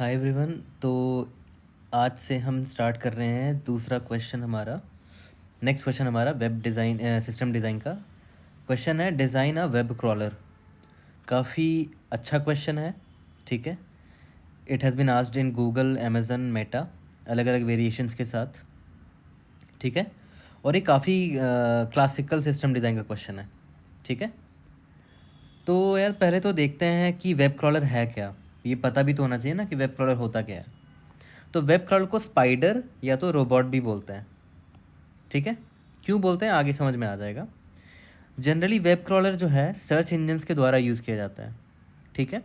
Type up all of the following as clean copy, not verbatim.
Hi everyone. तो आज से हम स्टार्ट कर रहे हैं दूसरा क्वेश्चन हमारा। नेक्स्ट क्वेश्चन हमारा वेब डिज़ाइन सिस्टम डिज़ाइन का क्वेश्चन है। Design a web crawler. काफ़ी अच्छा क्वेश्चन है। ठीक है। It has been asked in Google, Amazon, Meta, अलग अलग वेरिएशंस के साथ। ठीक है। और ये काफ़ी क्लासिकल सिस्टम डिज़ाइन का क्वेश्चन है। ठीक है। तो यार पहले तो देखते हैं कि वेब क्रॉलर है क्या। ये पता भी तो होना चाहिए ना कि वेब क्रॉलर होता क्या है। तो वेब क्रॉलर को स्पाइडर या तो रोबोट भी बोलते हैं। ठीक है। क्यों बोलते हैं आगे समझ में आ जाएगा। जनरली वेब क्रॉलर जो है सर्च इंजन्स के द्वारा यूज़ किया जाता है। ठीक है।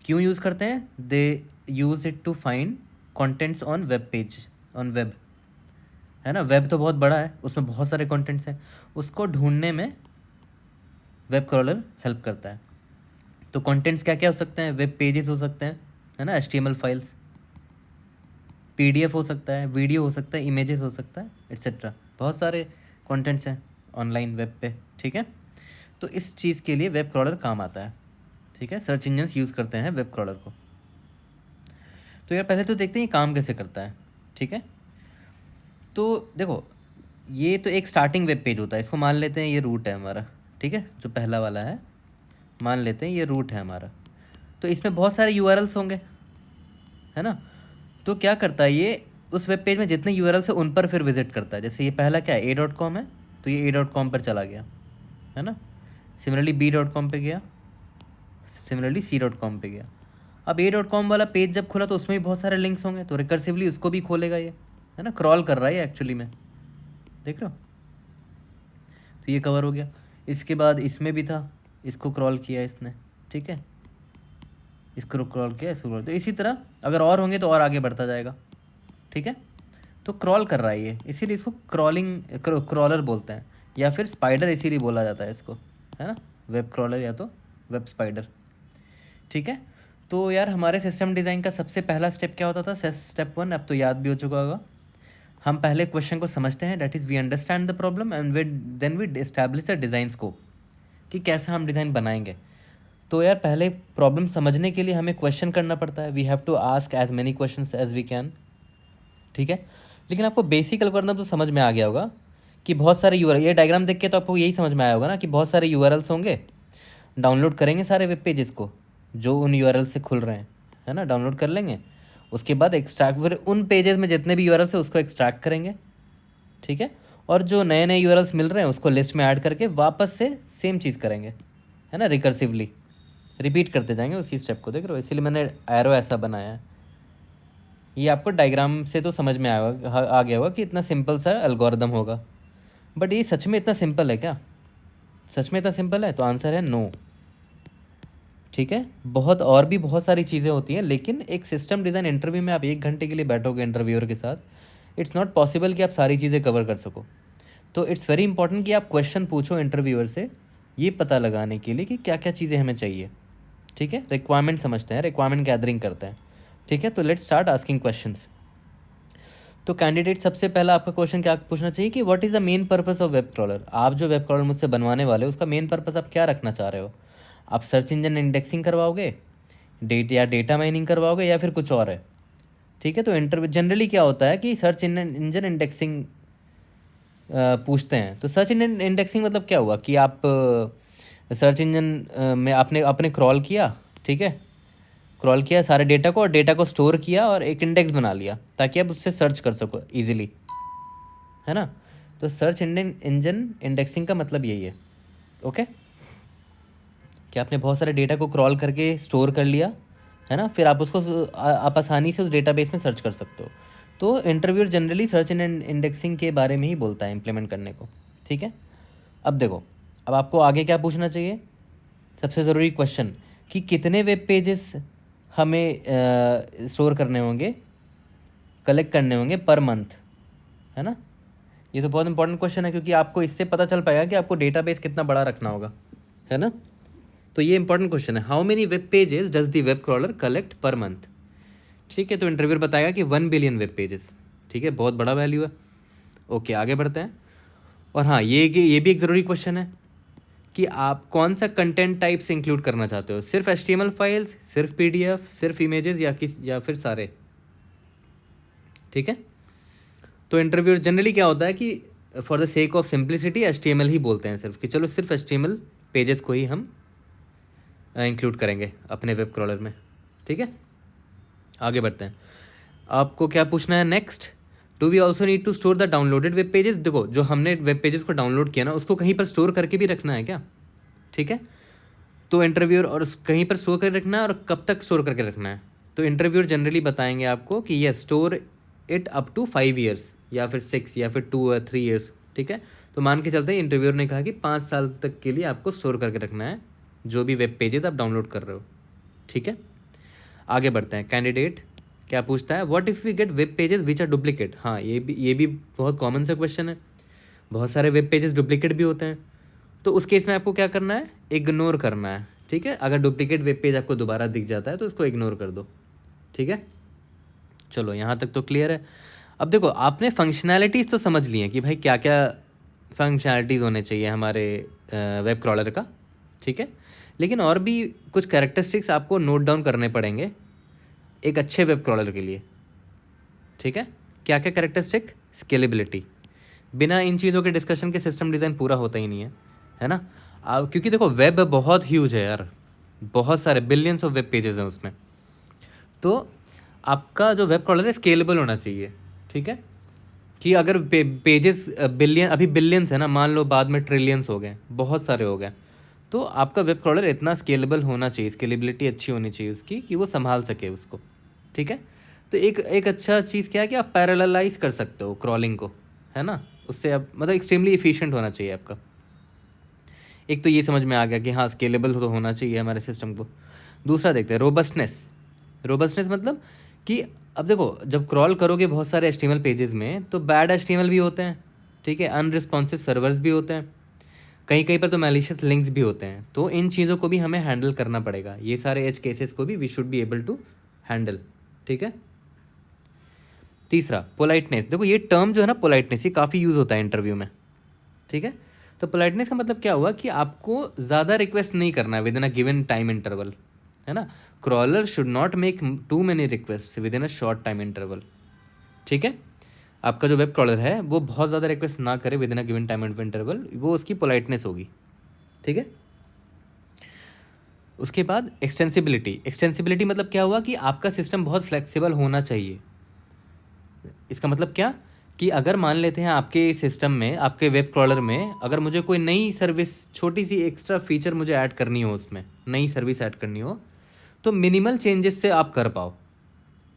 क्यों यूज़ करते हैं? They use it to find contents on web page, on web. है ना, वेब तो बहुत बड़ा है, उसमें बहुत सारे कंटेंट्स हैं, उसको ढूंढने में वेब क्रॉलर हेल्प करता है। तो कंटेंट्स क्या क्या हो सकते हैं? वेब पेजेस हो सकते हैं, है ना, HTML फाइल्स, PDF हो सकता है, वीडियो हो सकता है, इमेजेस हो सकता है, एट्सेट्रा। बहुत सारे कंटेंट्स हैं ऑनलाइन वेब पे। ठीक है। तो इस चीज़ के लिए वेब क्रॉलर काम आता है। ठीक है। सर्च इंजन्स यूज़ करते हैं वेब क्रॉलर को। तो यार पहले तो देखते हैं ये काम कैसे करता है। ठीक है। तो देखो, ये तो एक स्टार्टिंग वेब पेज होता है, इसको मान लेते हैं ये रूट है हमारा। ठीक है। जो पहला वाला है मान लेते हैं ये रूट है हमारा। तो इसमें बहुत सारे URLs होंगे, है ना। तो क्या करता है ये, उस वेब पेज में जितने URLs है उन पर फिर विजिट करता है। जैसे ये पहला क्या है, A.com है, तो ये A.com पर चला गया, है ना। सिमिलरली B.com पे गया, सिमिलरली C.com पे गया। अब A.com वाला पेज जब खुला तो उसमें भी बहुत सारे लिंक्स होंगे, तो रिकर्सिवली उसको भी खोलेगा ये, है ना। क्रॉल कर रहा है ये एक्चुअली में, देख रहे हो। तो ये कवर हो गया। इसके बाद इसमें भी था, इसको क्रॉल किया इसने। ठीक है। इसको क्रॉल किया, इसको क्रॉल, तो इसी तरह अगर और होंगे तो और आगे बढ़ता जाएगा। ठीक है। तो क्रॉल कर रहा है ये, इसीलिए इसको क्रॉलर बोलते हैं, या फिर स्पाइडर इसीलिए बोला जाता है इसको, है ना। वेब क्रॉलर या तो वेब स्पाइडर। ठीक है। तो यार हमारे सिस्टम डिज़ाइन का सबसे पहला स्टेप क्या होता था? स्टेप 1 अब तो याद भी हो चुका होगा। हम पहले क्वेश्चन को समझते हैं, that is we understand the problem and then we establish the design scope, कि कैसे हम डिज़ाइन बनाएंगे। तो यार पहले प्रॉब्लम समझने के लिए हमें क्वेश्चन करना पड़ता है। We have to ask as many question as we can. ठीक है। लेकिन आपको बेसिक एल्गोरिथम तो समझ में आ गया होगा कि बहुत सारे यूआरएल, ये डायग्राम देख के तो आपको यही समझ में आया होगा ना कि बहुत सारे यूआरएल्स होंगे। डाउनलोड करेंगे सारे वेब पेजेस को जो उन यूआरएल से खुल रहे हैं, है ना, डाउनलोड कर लेंगे। उसके बाद एक्सट्रैक्ट, फिर उन पेजेस में जितने भी यूआरएल्स है उसको एक्सट्रैक्ट करेंगे। ठीक है। और जो नए नए यूआरएल्स मिल रहे हैं उसको लिस्ट में ऐड करके वापस से सेम चीज़ करेंगे, है ना, रिकर्सिवली रिपीट करते जाएंगे उसी स्टेप को। देख रहे हो, इसीलिए मैंने एरो ऐसा बनाया है। ये आपको डायग्राम से तो समझ में आ गया होगा कि इतना सिंपल सा एल्गोरिदम होगा। बट ये सच में इतना सिंपल है क्या? सच में इतना सिंपल है? तो आंसर है नो। ठीक है। बहुत और भी बहुत सारी चीज़ें होती हैं, लेकिन एक सिस्टम डिज़ाइन इंटरव्यू में आप 1 घंटे के लिए बैठोगे इंटरव्यूअर के साथ, इट्स नॉट पॉसिबल कि आप सारी चीज़ें कवर कर सको। तो इट्स वेरी इंपॉर्टेंट कि आप क्वेश्चन पूछो इंटरव्यूअर से, ये पता लगाने के लिए कि क्या क्या चीज़ें हमें चाहिए। ठीक है। रिक्वायरमेंट समझते हैं, रिक्वायरमेंट गैदरिंग करते हैं। ठीक है। तो लेट्स स्टार्ट आस्किंग क्वेश्चंस। तो कैंडिडेट सबसे पहला आपका क्वेश्चन क्या पूछना चाहिए कि what is the main purpose of web crawler. आप जो वेब क्रॉलर मुझसे बनवाने वाले हो उसका मेन पर्पस आप क्या रखना चाह रहे हो? आप सर्च इंजन इंडेक्सिंग करवाओगे, डेटा माइनिंग करवाओगे, या फिर कुछ और है? ठीक है। तो इंटरव्यू जनरली क्या होता है कि सर्च इंजन इंडेक्सिंग पूछते हैं। तो सर्च इंजन इंडेक्सिंग मतलब क्या हुआ कि आप सर्च इंजन में आपने आपने क्रॉल किया। ठीक है। क्रॉल किया सारे डेटा को, और डेटा को स्टोर किया और एक इंडेक्स बना लिया ताकि आप उससे सर्च कर सको इजीली, है ना। तो सर्च इंजन इंडेक्सिंग का मतलब यही है। ओके। कि आपने बहुत सारे डेटा को क्रॉल करके स्टोर कर लिया, है ना, फिर आप उसको आप आसानी से उस डेटाबेस में सर्च कर सकते हो। तो इंटरव्यूअर जनरली सर्च इंडेक्सिंग के बारे में ही बोलता है इम्प्लीमेंट करने को। ठीक है। अब देखो, अब आपको आगे क्या पूछना चाहिए? सबसे ज़रूरी क्वेश्चन कि कितने वेब पेजेस हमें स्टोर करने होंगे, कलेक्ट करने होंगे पर मंथ, है ना। ये तो बहुत इंपॉर्टेंट क्वेश्चन है, क्योंकि आपको इससे पता चल पाएगा कि आपको डेटाबेस कितना बड़ा रखना होगा, है ना। तो ये इंपॉर्टेंट क्वेश्चन है, how many web pages does the web crawler collect per month. ठीक है। तो इंटरव्यूअर बताएगा कि 1 बिलियन वेब पेजेस। ठीक है, बहुत बड़ा वैल्यू है। ओके, आगे बढ़ते हैं। और हाँ, ये भी एक ज़रूरी क्वेश्चन है कि आप कौन सा कंटेंट टाइप्स इंक्लूड करना चाहते हो, सिर्फ HTML फाइल्स, सिर्फ PDF, सिर्फ इमेजेस या फिर सारे। ठीक है, तो इंटरव्यूअर जनरली क्या होता है कि for the sake of simplicity HTML ही बोलते हैं सिर्फ, कि चलो सिर्फ HTML पेजेस को ही हम इंक्लूड करेंगे अपने वेब क्रॉलर में। ठीक है, आगे बढ़ते हैं। आपको क्या पूछना है next, do we also need to store the downloaded web pages. देखो, जो हमने वेब पेजेस को डाउनलोड किया ना, उसको कहीं पर स्टोर करके भी रखना है क्या? ठीक है, तो इंटरव्यूअर और कहीं पर स्टोर करके रखना है, और कब तक स्टोर करके रखना है, तो इंटरव्यूअर जनरली बताएंगे आपको कि ये store it up to 5 years या फिर 6 या फिर 2 और 3 ईयर्स। ठीक है, तो मान के चलते हैं इंटरव्यूअर ने कहा कि 5 साल तक के लिए आपको स्टोर करके रखना है जो भी वेब पेजेस आप डाउनलोड कर रहे हो। ठीक है, आगे बढ़ते हैं। कैंडिडेट क्या पूछता है, what if we get web pages which are duplicate. हाँ, ये भी बहुत कॉमन सा क्वेश्चन है, बहुत सारे वेब पेजेस डुप्लीकेट भी होते हैं, तो उस केस में आपको क्या करना है, इग्नोर करना है। ठीक है, अगर डुप्लीकेट वेब पेज आपको दोबारा दिख जाता है तो उसको इग्नोर कर दो। ठीक है, चलो यहाँ तक तो क्लियर है। अब देखो, आपने फंक्शनैलिटीज़ तो समझ ली हैं कि भाई क्या क्या फंक्शनैलिटीज़ होने चाहिए हमारे वेब क्रॉलर का। ठीक है, लेकिन और भी कुछ कैरेक्टरिस्टिक्स आपको नोट डाउन करने पड़ेंगे एक अच्छे वेब क्रॉलर के लिए। ठीक है, क्या क्या कैरेक्टरिस्टिक, स्केलेबिलिटी, बिना इन चीज़ों के डिस्कशन के सिस्टम डिज़ाइन पूरा होता ही नहीं है ना। क्योंकि देखो, वेब बहुत ह्यूज है यार, बहुत सारे बिलियंस ऑफ वेब पेजेस हैं उसमें, तो आपका जो वेब क्रॉलर है स्केलेबल होना चाहिए। ठीक है, कि अगर पेजेस बिलियन, अभी बिलियंस है ना, मान लो बाद में ट्रिलियंस हो गए, बहुत सारे हो गए, तो आपका वेब क्रॉलर इतना स्केलेबल होना चाहिए, स्केलेबिलिटी अच्छी होनी चाहिए उसकी, कि वो संभाल सके उसको। ठीक है, तो एक अच्छा चीज़ क्या है कि आप पैरेललाइज कर सकते हो क्रॉलिंग को, है ना, उससे आप मतलब एक्सट्रीमली इफिशिएंट होना चाहिए आपका। एक तो ये समझ में आ गया कि हाँ, स्केलेबल तो होना चाहिए हमारे सिस्टम को। दूसरा देखते हैं, रोबस्टनेस। रोबस्टनेस मतलब कि अब देखो, जब क्रॉल करोगे बहुत सारे HTML पेजेस में, तो बैड HTML भी होते हैं, ठीक है, अनरिस्पॉन्सिव सर्वर्स भी होते हैं, कहीं कहीं पर तो मैलिशियस लिंक्स भी होते हैं, तो इन चीज़ों को भी हमें हैंडल करना पड़ेगा, ये सारे एज केसेस को भी we should be able to handle. ठीक है, तीसरा पोलाइटनेस। देखो, ये टर्म जो है ना, पोलाइटनेस, ये काफ़ी यूज़ होता है इंटरव्यू में। ठीक है, तो पोलाइटनेस का मतलब क्या हुआ कि आपको ज़्यादा रिक्वेस्ट नहीं करना है within a given time interval, है ना। Crawler should not make too many request within a short time interval. ठीक है, आपका जो वेब क्रॉलर है वो बहुत ज़्यादा रिक्वेस्ट ना करे with in a given time interval, वो उसकी पोलाइटनेस होगी। ठीक है, उसके बाद एक्सटेंसिबिलिटी। एक्सटेंसिबिलिटी मतलब क्या हुआ कि आपका सिस्टम बहुत फ्लेक्सिबल होना चाहिए। इसका मतलब क्या, कि अगर मान लेते हैं आपके सिस्टम में, आपके वेब क्रॉलर में, अगर मुझे कोई नई सर्विस, छोटी सी एक्स्ट्रा फीचर मुझे ऐड करनी हो, उसमें नई सर्विस ऐड करनी हो, तो मिनिमल चेंजेस से आप कर पाओ।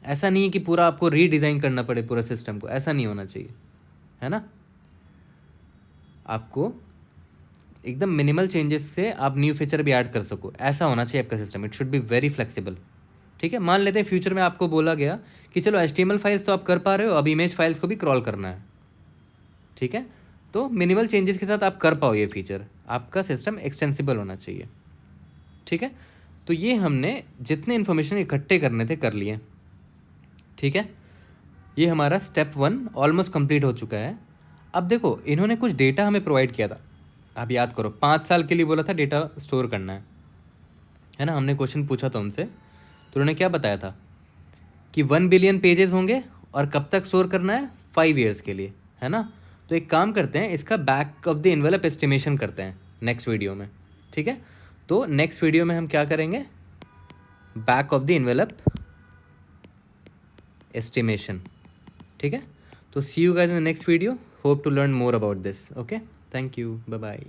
ऐसा नहीं है कि पूरा आपको रीडिज़ाइन करना पड़े पूरा सिस्टम को, ऐसा नहीं होना चाहिए, है ना। आपको एकदम मिनिमल चेंजेस से आप न्यू फीचर भी ऐड कर सको, ऐसा होना चाहिए आपका system. It should be very flexible. ठीक है, मान लेते हैं फ्यूचर में आपको बोला गया कि चलो HTML फाइल्स तो आप कर पा रहे हो, अब इमेज फाइल्स को भी क्रॉल करना है। ठीक है, तो मिनिमल चेंजेस के साथ आप कर पाओ ये फीचर, आपका सिस्टम एक्सटेंसिबल होना चाहिए। ठीक है, तो ये हमने जितने इन्फॉर्मेशन इकट्ठे करने थे कर लिए। ठीक है, ये हमारा स्टेप 1 ऑलमोस्ट कंप्लीट हो चुका है। अब देखो, इन्होंने कुछ डेटा हमें प्रोवाइड किया था, आप याद करो, 5 साल के लिए बोला था डेटा स्टोर करना है ना। हमने क्वेश्चन पूछा था उनसे, तो उन्होंने क्या बताया था कि 1 बिलियन पेजेस होंगे, और कब तक स्टोर करना है, 5 ईयर्स के लिए, है ना। तो एक काम करते हैं, इसका back of the envelope estimation करते हैं नेक्स्ट वीडियो में। ठीक है, तो नेक्स्ट वीडियो में हम क्या करेंगे, back of the envelope estimation. ठीक है, तो see you guys in the next video, hope to learn more about this. Okay, thank you, bye bye.